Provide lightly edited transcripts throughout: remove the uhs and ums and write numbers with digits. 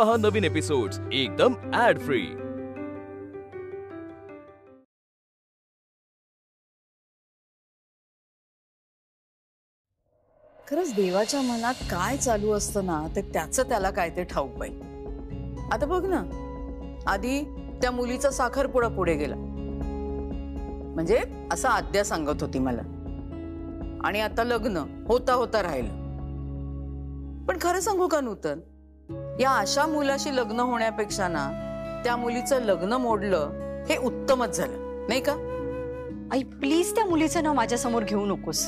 पहा नवीन एपिसोड्स एकदम add free. खरंच देवाच्या मनात काय चालू असतं ना ते त्याचं त्याला काय ते ठाऊक बाई। आता बघ ना, आधी त्या मुलीचा साखरपुडा पुढे गेला, म्हणजे असं आद्या सांगत होती मला, आणि आता लग्न होता होता राहिलं। पण खरं सांगू का नूतन, या अशा मुलाशी लग्न होण्यापेक्षा ना त्या मुलीचं लग्न मोडलं हे उत्तमच झालं, नाही का? आई प्लीज त्या मुलीचं नाव माझ्या समोर घेऊ नकोस।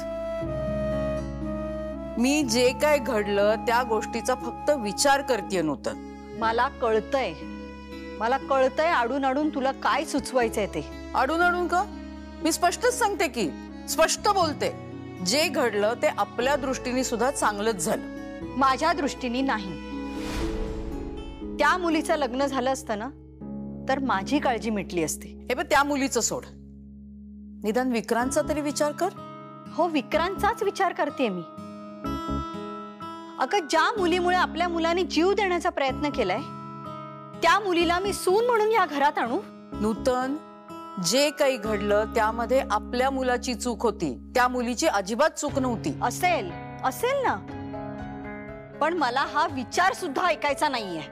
मी जे काय घडलं त्या गोष्टीचा फक्त विचार करतेय नूतन। मला कळतंय आडून आडून तुला काय सुचवायचंय ते। आडून आडून का? मी स्पष्टच सांगते की, स्पष्ट बोलते, जे घडलं ते आपल्या दृष्टीने सुद्धा चांगलंच झालं। माझ्या दृष्टीने नाही। त्या मुलीचं लग्न झालं असतं ना तर माझी काळजी मिटली असती। हे बघ, त्या मुलीचं सोड, निदान विक्रांतचा तरी विचार कर। हो, विक्रांतचाच विचार करते मी। अगं, ज्या मुलीमुळे आपल्या मुलाने जीव देण्याचा प्रयत्न केलाय त्या मुलीला मी सून म्हणून या घरात आणू? नूतन, जे काही घडलं त्यामध्ये आपल्या मुलाची चूक होती, त्या मुलीची अजिबात चूक नव्हती। असेल ना, पण मला हा विचार सुद्धा ऐकायचा नाहीये।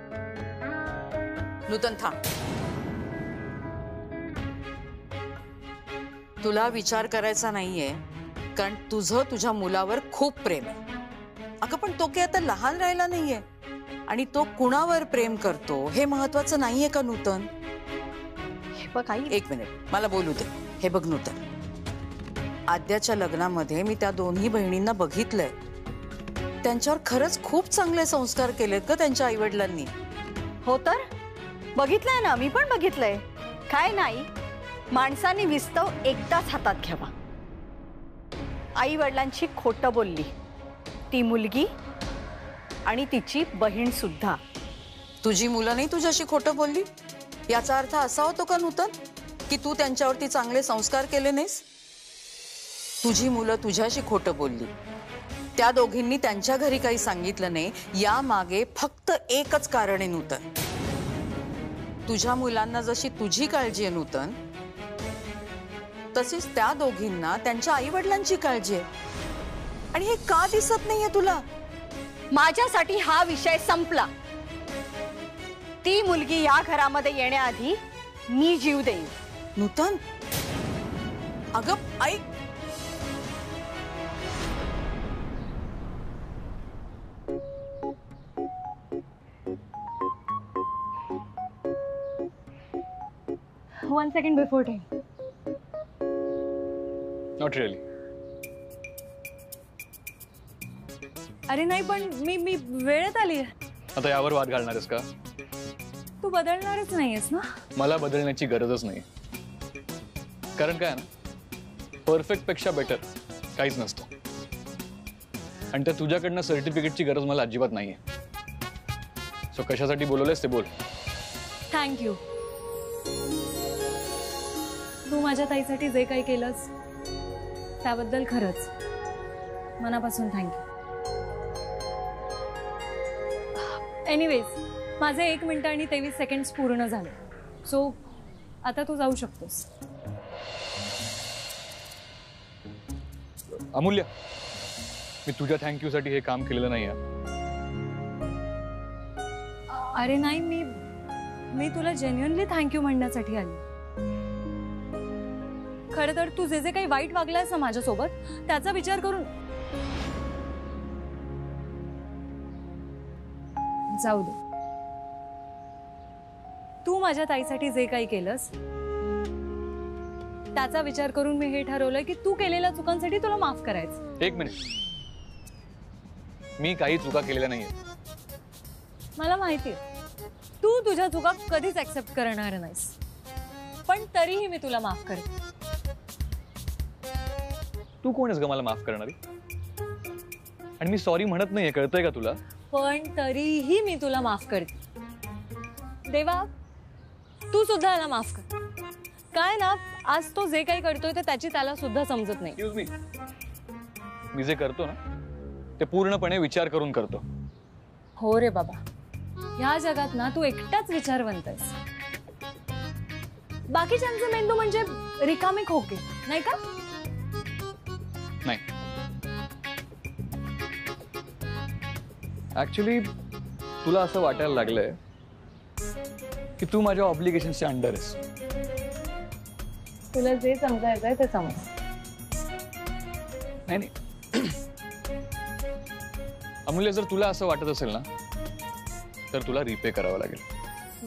नूतन थांब, तुला विचार करायचा नाहीये कारण तुझं तुझ्या मुलावर खूप प्रेम आहे। अगं, पण तो काही आता लहान राहिला नाहीये, आणि तो कुणावर प्रेम करतो हे महत्वाचं नाहीये का नूतन? हे बघ आई, एक मिनिट मला बोलू दे। हे बघ नूतन, आद्याच्या लग्नामध्ये मी त्या दोन्ही बहिणींना बघितलंय, त्यांच्यावर खरंच खूप चांगले संस्कार केलेत का त्यांच्या आईवडिलांनी। हो तर बघितलंय ना, मी पण बघितलंय। काय नाही, माणसाने विस्तव एकदाच हातात घ्यावा। आई वडिलांची खोटं बोलली ती मुलगी आणि तिची बहीण सुद्धा। तुझी मुलं नाही तुझ्याशी खोटं बोलली, याचा अर्थ असा होतो का नूतन की तू त्यांच्यावरती चांगले संस्कार केले नाहीस? तुझी मुलं तुझ्याशी खोटं बोलली, त्या दोघींनी त्यांच्या घरी काही सांगितलं नाही, या मागे फक्त एकच कारण आहे नूतन। तुझ्या मुलांना जशी तुझी काळजी आहे नूतन, तशीच त्या दोघींना त्यांच्या आई वडिलांची काळजी आहे। आणि हे का दिसत नाहीये तुला? माझ्यासाठी हा विषय संपला। ती मुलगी या घरामध्ये येण्याआधी मी जीव देईन। नूतन, अगं आई, one second before time. Not really. अरे नाही, पण मी वेळेत आली। आता यावर वाद घालणारस का? तू बदलणारच नाहीयेस ना? मला बदलण्याची गरजच नाही, कारण काय ना, परफेक्ट पेक्षा बेटर काहीच नसतं, आणि त्या तुझ्याकडनं सर्टिफिकेटची गरज मला अजिबात नाहीये। सो कशासाठी बोलवलेस ते बोल। थँक्यू, तू माझ्या ताईसाठी जे काही केलंस त्याबद्दल खरंच मनापासून थँक्यू। एनिवेज, माझे 1 मिनिट आणि 23 सेकंड्स पूर्ण झाले, सो आता तू जाऊ शकतोस। अमूल्य, मी तुझ्या थँक्यू साठी हे काम केलेलं नाही। अरे नाही, मी तुला जेन्युइनली थँक्यू म्हणण्यासाठी आली। खरं तर तू जे जे काही वाईट वागलायस ना माझ्यासोबत, त्याचा विचार करून जाऊ दे। तू माझ्या ताईसाठी जे काही केलंस त्याचा विचार करून मी हे ठरवलंय की तू केलेल्या चुकांसाठी तुला माफ करायचं। एक मिनिट, मी काही चुका केलेल्या नाहीये। मला माहितीये तू तुझ्या चुका कधीच ऍक्सेप्ट करणार नाहीस, पण तरीही मी तुला माफ करते। तू कोण आहेस ग मला माफ करणारी? आणि मी सॉरी म्हणत नाहीये, कळतंय का तुला? पण तरीही मी तुला माफ करते। देवा, तू सुद्धा याला माफ कर। काय ना, आज तो जे काही करतोय ते त्याची त्याला सुद्धा समजत नाही। एक्सक्यूज मी, मी जे करतो ना ते पूर्णपणे विचार करून करतो। हो रे बाबा, ह्या जगात ना तू एकटाच विचारवंत आहेस. बाकीच्यांचे मेंदू म्हणजे रिकामे खोके, नाही का? नाही, ऍक्च्युली तुला असं वाटायला लागलंय की तू माझ्या ऑब्लिगेशनच्या अंडर आहेस. तुला जे समजायचंय ते समज. नाही अमूल्य, जर तुला असं वाटत असेल ना तर तुला रिपे करावं लागेल.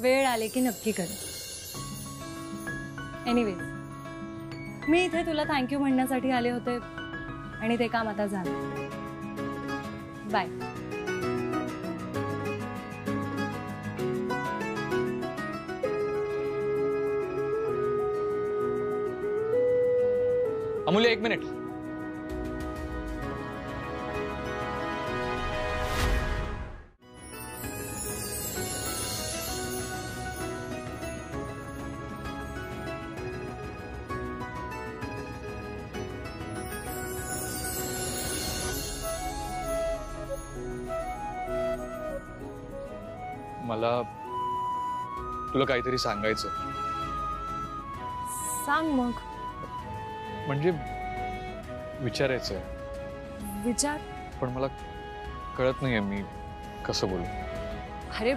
वेळ आले की नक्की कर. एनिवेज, मी इथे तुला थँक्यू म्हणण्यासाठी आले होते आणि ते काम आता झालं. बाय. अमूल्य, एक मिनिट. मला तुला काहीतरी सांगायचं. सांग मग. म्हणजे विचारायचंय. विचार. पण मला कळत नाहीये मी कसं बोलू. अरे,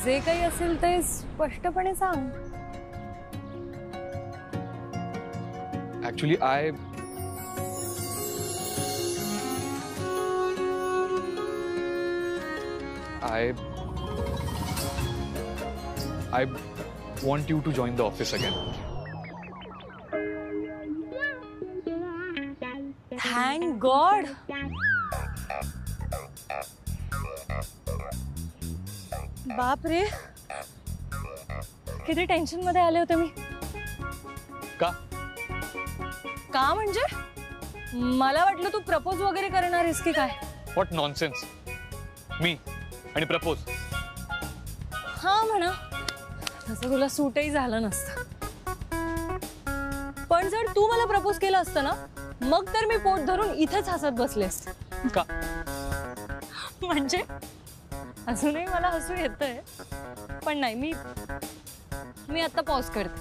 जे काही असेल ते स्पष्टपणे सांग. Actually I want you to join the office again. Thank God. बाप रे, किती टेन्शन मध्ये आले होते मी. का? का म्हणजे मला वाटलं तू प्रपोज वगैरे करणार आहेस की काय. What nonsense. मी आणि प्रपोज. हा म्हणा, तसं तुला सूटही झालं नसतं. पण जर तू मला प्रपोज केलं असतं ना, मग तर मी पोट धरून इथेच हसत बसले असते. का? म्हणजे अजूनही मला हसू येतंय, पण नाही, मी आता पॉज करते.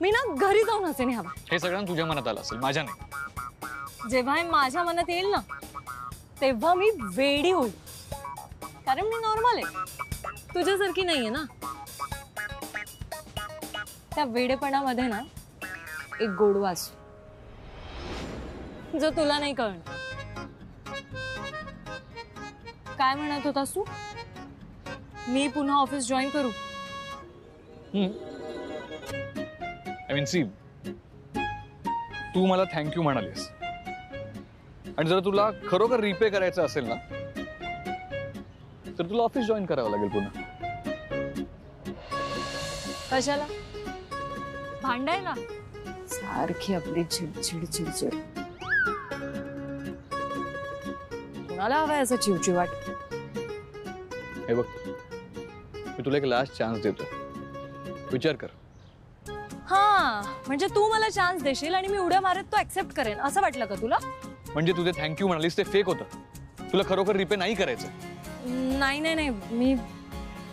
मी ना घरी जाऊन हसेन हवा. हे सगळं तुझ्या मनात आलं असेल, माझ्या नाही. जेव्हा हे माझ्या मनात येईल ना, तेव्हा मी वेडी होईल. कारण मी नॉर्मल आहे, तुझ्यासारखी नाहीये ना. त्या वेडेपणामध्ये ना एक गोडवा असतो जो तुला नाही कळणार. काय म्हणत होतास तू? मी पुन्हा ऑफिस जॉईन करू? आय मीन सी, तू मला थँक्यू म्हणालीस आणि जर तुला खरोखर रिपे करायचं असेल ना तर तुला ऑफिस जॉईन करावं लागेल पुन्हा. कशाला? भांडायला? सारखी आपली चिडचिड चिडचिड. कुणाला हवाय असं चिवचिवाट? हे बघ, मी तुला एक लास्ट चान्स देतो, विचार कर. हा, म्हणजे तू मला चान्स देशील आणि मी उड्या मारत तो ऍक्सेप्ट करेन असं वाटलं का तुला? म्हणजे तुझे थँक्यू म्हणालीस ते फेक होतं, तुला खरोखर रिपे नाही करायचं. नाही नाही नाही, मी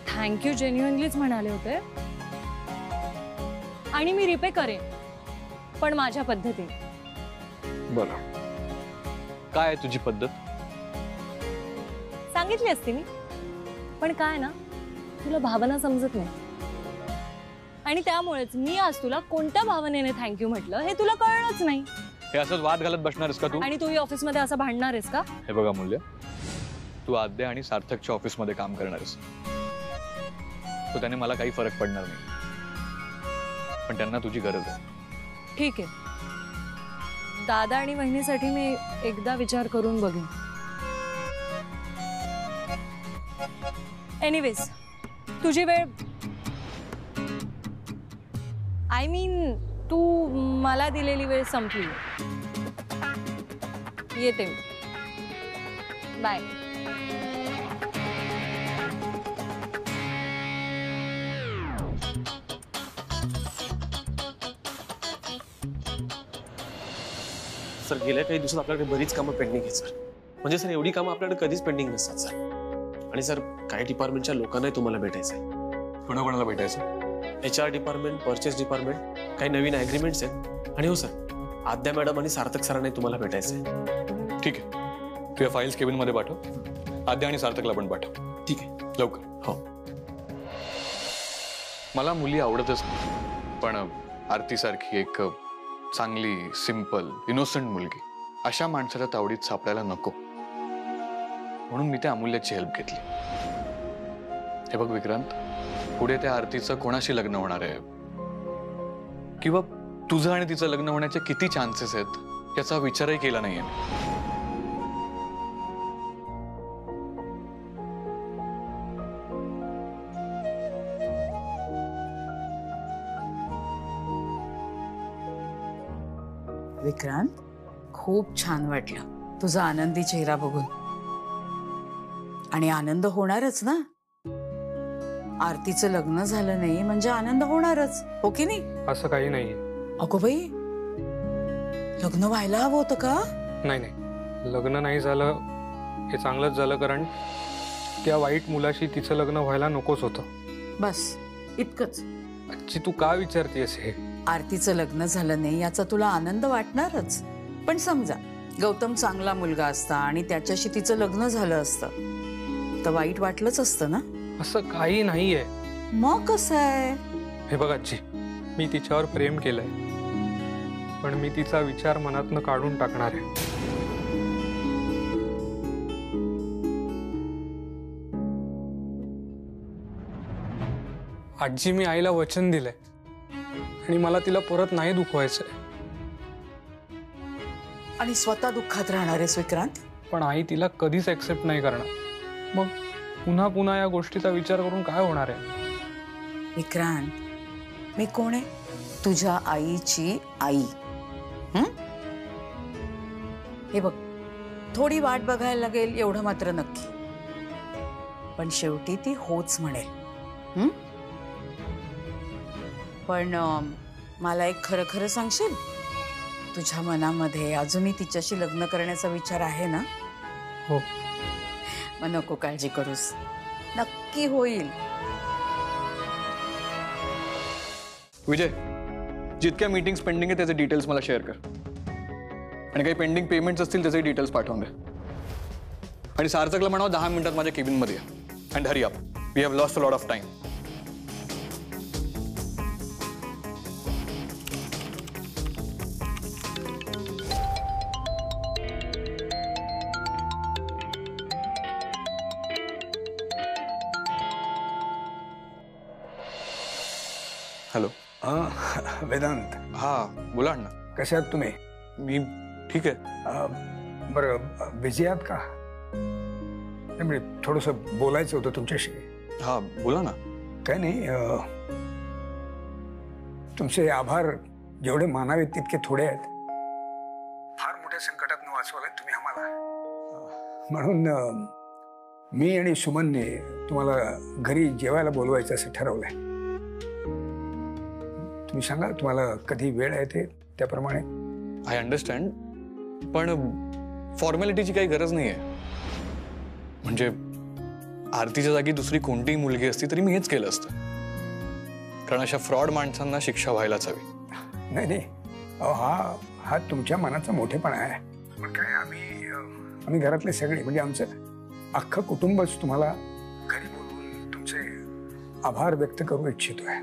थँक्यू जेन्युइनलीच म्हणाले होते आणि मी रिपे करेन, पण माझ्या पद्धतीने. बरं, काय आहे तुझी पद्धत? सांगितली असती मी, पण काय ना, तुला भावना समजत नाही आणि त्यामुळेच मी आज तुला कोणत्या भावनेने थँक्यू म्हटलं हे तुला कळलंच नाही. हे असंच वाद घालत बसणारस का तू? आणि तूही ऑफिस मध्ये असं भांडणार आहेस का? हे बघा मूल्य, तू आद्या आणि सार्थकच्या ऑफिस मध्ये काम करणार आहेस, तो त्याने मला काही फरक पडणार नाही, पण त्यांना तुझी गरज आहे. ठीक आहे, दादा आणि वहिनीसाठी मी एकदा विचार करून बघेन. एनिवेज, तुझी वेळ, आय मीन तू मला दिलेली वेळ संपली. येते मी. बाय. सर, गेल्या काही दिवसात आपल्याकडे बरीच कामं पेंडिंग आहेत सर. म्हणजे सर, एवढी कामं आपल्याकडे कधीच पेंडिंग नसतात सर. आणि सर काही डिपार्टमेंटच्या लोकांनाही तुम्हाला भेटायचं आहे. कोणाकोणाला भेटायचं? HR डिपार्टमेंट, परचेस डिपार्टमेंट, काही नवीन ॲग्रीमेंट्स आहेत. आणि हो सर, आद्या मॅडम आणि सार्थक सरांनाही तुम्हाला भेटायचं आहे. ठीक आहे, तुझ्या फाईल्स केबिनमध्ये पाठव. आद्या आणि सार्थकला पण पाठव. ठीक आहे. लवकर. हो. मला मुली आवडतच नाही, पण आरतीसारखी एक चांगली, सिंपल, इनोसंट मुलगी अशा माणसाच्या तावडीत सापडायला नको, म्हणून मी त्या अमूल्याची हेल्प घेतली. हे बघ विक्रांत, पुढे त्या आरतीचं कोणाशी लग्न होणार आहे किंवा तुझं आणि तिचं लग्न होण्याचे किती चान्सेस आहेत याचा विचारही केला नाहीये. विक्रांत, खूप छान वाटलं तुझा आनंदी चेहरा बघून. आणि आनंद होणारच ना, आरतीचं लग्न झालं नाही म्हणजे आनंद होणारच, हो की नाही? असं काही नाहीये. अगो बाई, लग्न व्हायला हवं होतं का? नाही, लग्न नाही झालं हे चांगलंच झालं, कारण त्या वाईट मुलाशी तिचं लग्न व्हायला नकोच होतं. बस इतकंच. आजची तू का विचारतेस हे? आरतीचं लग्न झालं नाही याचा तुला आनंद वाटणारच, पण समजा गौतम चांगला मुलगा असता आणि त्याच्याशी तिचं लग्न झालं असतं तर वाईट वाटलंच असतं ना. असं काही नाहीये. मग कसं आहे? हे बघ आजी, मी तिच्यावर प्रेम केलंय, पण मी तिचा विचार मनातनं काढून टाकणार आहे. आजी, मी आईला वचन दिलंय आणि मला तिला परत नाही दुखवायचंय. आणि स्वतः दुःखात राहणार आहेस विक्रांत? पण आई तिला कधीच ऍक्सेप्ट नाही करणार. मग पुन्हा पुन्हा या गोष्टीचा विचार करून काय होणार आहे? विक्रांत, मी कोण आहे? तुझ्या आईची आई. हे बघ, थोडी वाट बघायला लागेल एवढं मात्र नक्की, पण शेवटी ती होच म्हणेल. पण मला एक खरं खरं सांगशील, तुझ्या मनामध्ये अजूनही तिच्याशी लग्न करण्याचा विचार आहे ना? हो. मग नको काळजी करूस, नक्की होईल. विजय, जितक्या मीटिंग्स पेंडिंग आहे त्याचे डिटेल्स मला शेअर कर, आणि काही पेंडिंग पेमेंट्स असतील त्याचे डिटेल्स पाठवून दे. आणि सार्थकला म्हणाव 10 मिनिटात माझ्या केबिनमध्ये या. And hurry up, we have lost a lot of time. Hello. हां वेदांत. हां बोला ना. कसे आहात तुम्ही? मी ठीक आहे. बरं, बिझी आहात का? म्हणजे थोडंसं बोलायचं होतं तुमच्याशी. हां बोला ना. काय नाही, तुमचे आभार जेवढे मानावेत तितके थोडे आहेत. फार मोठ्या संकटातून वाचवलात तुम्ही आम्हाला, म्हणून मी आणि सुमनने तुम्हाला घरी जेवायला बोलवायचं असं ठरवलंय. तुम्ही सांगा तुम्हाला कधी वेळ आहे ते त्याप्रमाणे. आय अंडरस्टँड, पण फॉर्मॅलिटीची काही गरज नाही आहे. म्हणजे आरतीच्या जागी दुसरी कोणतीही मुलगी असती तरी मी हेच केलं असतं, कारण अशा फ्रॉड माणसांना शिक्षा व्हायलाच हवी. नाही नाही, हा तुमच्या मनाचा मोठेपणा आहे. पण काय, आम्ही घरातले सगळे, म्हणजे आमचं अख्खं कुटुंबच तुम्हाला घरी बोलवून तुमचे आभार व्यक्त करू इच्छितोय.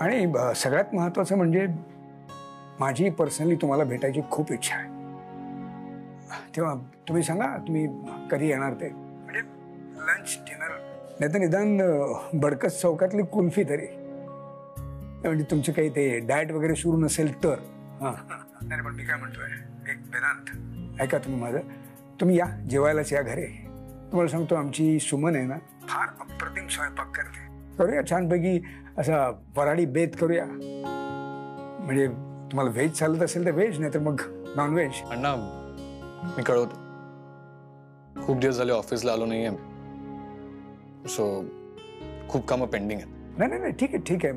आणि सगळ्यात महत्वाचं म्हणजे माझी पर्सनली तुम्हाला भेटायची खूप इच्छा आहे. तेव्हा तुम्ही सांगा तुम्ही कधी येणार ते, म्हणजे लंच डिनर नाही तर निदान बडकस चौकातली कुल्फी तरी, म्हणजे तुमचे काही ते डाएट वगैरे सुरू नसेल तर. हां नाही, पण मी काय म्हणतोय, एक वेदांत ऐका तुम्ही माझं, तुम्ही या जेवायलाच या घरी. तुम्हाला सांगतो आमची सुमन आहे ना, फार अप्रतिम स्वयंपाक करते. करूया छानपैकी असा वराडी बेत करूया. म्हणजे तुम्हाला व्हेज चालत असेल तर व्हेज, नाही तर मग नॉनव्हेज. अण्णा मी कळवतो, खूप दिवस झाले ऑफिसला आलो नाहीये, सो खूप कामं पेंडिंग आहेत. नाही नाही ठीक आहे ठीक आहे,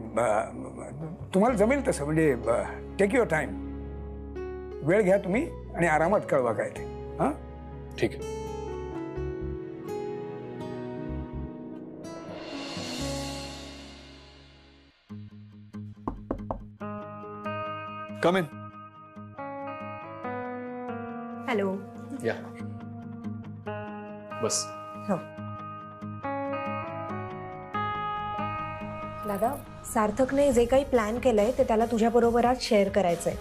तुम्हाला जमेल तसं. म्हणजे टेक युअर टाइम, वेळ घ्या तुम्ही आणि आरामात कळवा काय ते. हां ठीक आहे. कम इन. हॅलो. या बस. हो दादा, सार्थकने जे काही प्लॅन केलंय ते त्याला तुझ्याबरोबर आज शेअर करायचंय.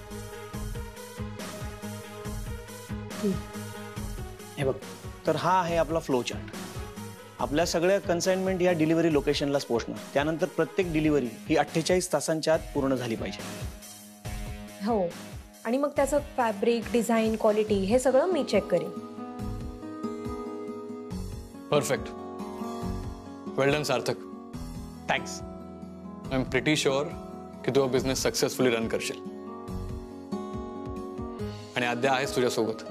हे बघ, तर हा आहे आपला फ्लो चार्ट. आपल्या सगळ्या कन्साइनमेंट या डिलिव्हरी लोकेशनलाच पोहोचणार. त्यानंतर प्रत्येक डिलिव्हरी ही 48 तासांच्या आत पूर्ण झाली पाहिजे. हो, आणि मग त्याचं फॅब्रिक, डिझाईन, क्वालिटी हे सगळं मी चेक करेन. Perfect. Well done Sarthak. Thanks. I am pretty sure की तू हा बिझनेस सक्सेसफुली रन करशील. आणि आद्या आहेस तुझ्यासोबत.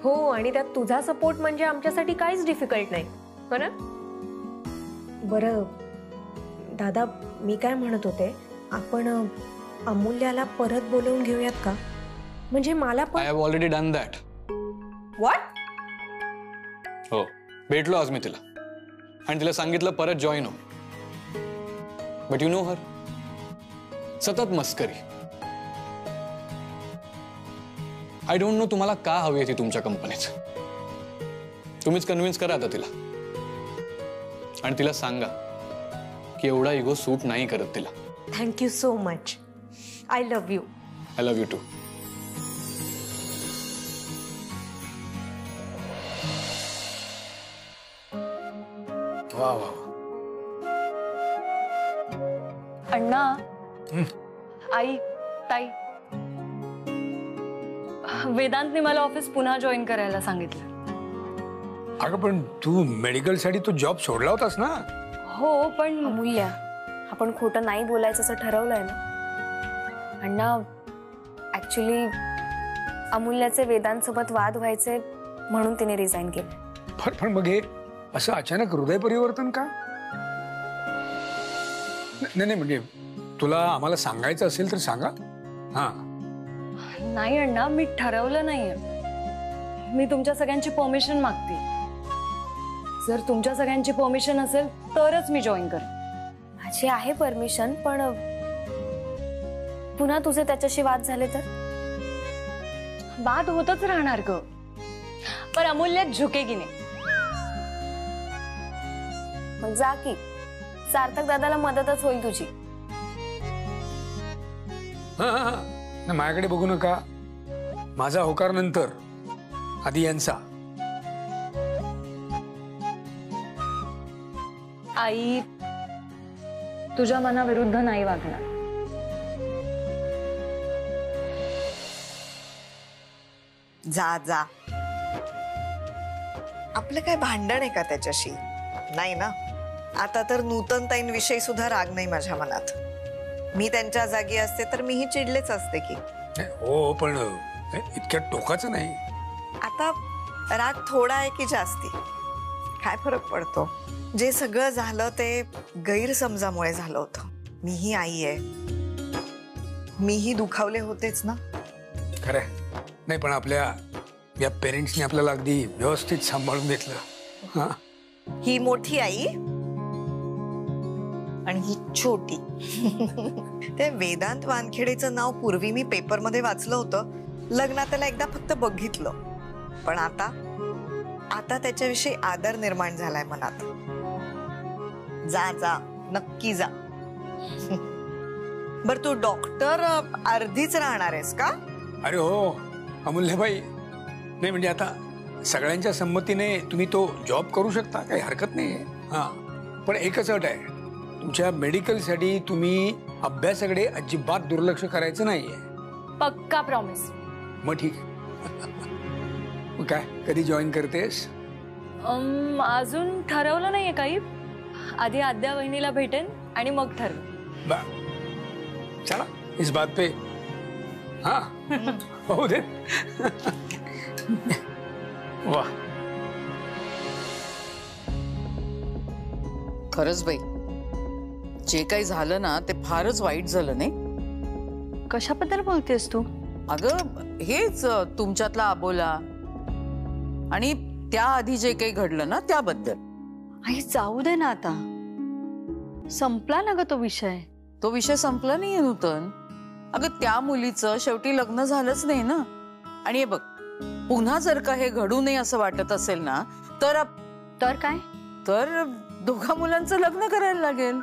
हो, आणि त्यात तुझा सपोर्ट म्हणजे आमच्यासाठी काहीच डिफिकल्ट नाही, हो ना? बरं दादा, मी काय म्हणत होते, आपण अमूल्याला परत बोलवून घेऊयात का? म्हणजे मला आय पण. Have already done that. What? हो, भेटलो आज मी तिला आणि तिला सांगितलं परत जॉईन हो. बट यू नो हर, सतत मस्करी. आय डोंट नो तुम्हाला का हवी आहे ती तुमच्या कंपनीत. तुम्हीच कन्व्हिन्स करा आता तिला आणि तिला सांगा की एवढा इगो सूट नाही करत तिला. Thank you so much. I love you. I love you too. वा वा. अण्णा, आई, ताई, वेदांतने मला ऑफिस पुन्हा जॉईन करायला सांगितलं. अगं पण तू मेडिकलसाठी तो जॉब सोडला होतास ना? हो, पण अमूल्या, आपण खोटं नाही बोलायचं असं ठरवलंय ना अण्णा. ऍक्च्युली अमूल्याचे वेदांतसोबत वाद व्हायचे म्हणून तिने रिझाईन केलं. पण मग हे असं अचानक हृदय परिवर्तन का? नाही म्हणजे तुला आम्हाला सांगायचं असेल तर सांगा. हा. नाही अण्णा, मी ठरवलं नाहीये. मी तुमच्या सगळ्यांची परमिशन मागते. जर तुमच्या सगळ्यांची परमिशन असेल तरच मी जॉईन करेन. माझी आहे परमिशन, पण पुन्हा तुझे त्याच्याशी वाद झाले तर? वाद होतच राहणार ग, पण अमूल्य झुकेगी नाही. मग जा की, सार्थक दादाला मदतच होईल तुझी. हा, माझ्याकडे बघू नका. माझा होकार नंतर आधी यांचा. आई तुझ्या मनाविरुद्ध नाही वागणार. जा जा. आपलं काय भांडण आहे का त्याच्याशी? नाही ना. आता तर नूतनताईंविषयी सुद्धा राग नाही माझ्या मनात. मी त्यांच्या जागी असते तर मीही चिडलेच असते की. हो, पण इतक्या टोकाचं नाही. आता राग थोडा आहे की जास्ती, काय फरक पडतो? जे सगळं झालं ते गैरसमजामुळे झालं होतं. मीही आई आहे, मीही दुखावले होतेच ना. खरंय. नाही पण आपल्या या पेरेंट्सने आपल्याला अगदी व्यवस्थित सांभाळून घेतलं. हा, ही मोठी आई आणि ही छोटी. ते वेदांत वानखेडेचं नाव पूर्वी मी पेपरमध्ये वाचलं होतं. लग्नात त्याला एकदा फक्त बघितलं, पण आता त्याच्याविषयी आदर निर्माण झालाय मनात. जा जा, नक्की जा. बर, तू डॉक्टर अर्धीच राहणार आहेस का? अरे हो अमूल्यबाई, नाही म्हणजे आता सगळ्यांच्या संमतीने तुम्ही तो जॉब करू शकता, काही हरकत नाही. हा, पण एकच अट आहे, तुमच्या मेडिकलसाठी तुम्ही अभ्यासाकडे अजिबात दुर्लक्ष करायचं नाहीये. पक्का प्रॉमिस. मग ठीक. मग काय, कधी जॉईन करतेस? अजून ठरवलं नाहीये काही. आधी आद्या वहिनीला भेटेन आणि मग ठरव. चला इस बात पे. हाँ हो दे. वाह, खरंच बाई, जे काही झालं ना ते फारच वाईट झालं नाही? कशाबद्दल बोलतेस तू? अगं हेच तुमच्यातला अबोला आणि त्याआधी जे काही घडलं ना त्याबद्दल. आई जाऊ दे ना, आता संपला ना ग तो विषय. तो विषय संपला नाहीये नूतन. अगं त्या मुलीचं शेवटी लग्न झालंच नाही ना. आणि हे बघ, पुन्हा जर का हे घडू नये असं वाटत असेल ना तर तर काय, तर दोघा मुलांचं लग्न करायला लागेल.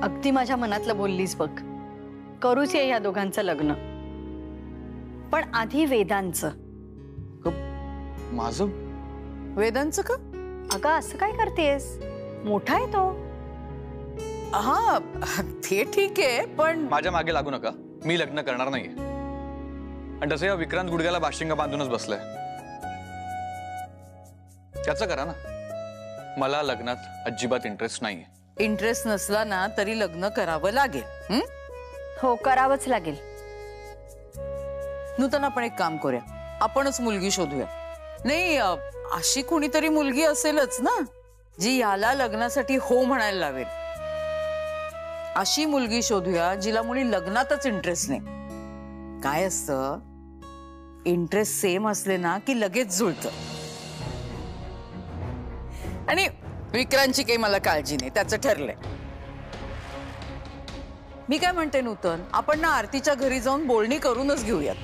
अगदी माझ्या मनातलं बोललीस बघ. करूच या दोघांचं लग्न, पण आधी वेदांचं. माझं वेदांचं का? अगं असं काय करतेस, मोठा आहे तो. हा ते ठीक आहे, पण माझ्या मागे लागू नका. मी लग्न करणार नाहीये. आणि तसं या विक्रांत गुडघ्याला बाशिंगा बांधूनच बसलाय. त्याचं करा ना. मला लग्नात अजिबात इंटरेस्ट नाहीये. इंटरेस्ट नसला ना तरी लग्न करावं लागेल. हो, करावंच लागेल. नूतन आपण एक काम करूया, आपणच मुलगी शोधूया. नाही, अशी कोणीतरी मुलगी असेलच ना जी याला लग्नासाठी हो म्हणायला लावेल. अशी मुलगी शोधूया जिला मुली लग्नातच इंटरेस्ट नाही. काय असतं, इंटरेस्ट सेम असले ना की लगेच जुळतं. आणि विक्रांतची काही मला काळजी नाही, त्याचं ठरलंय. मी काय म्हणते नूतन, आपण ना आरतीच्या घरी जाऊन बोलणी करूनच घेऊयात.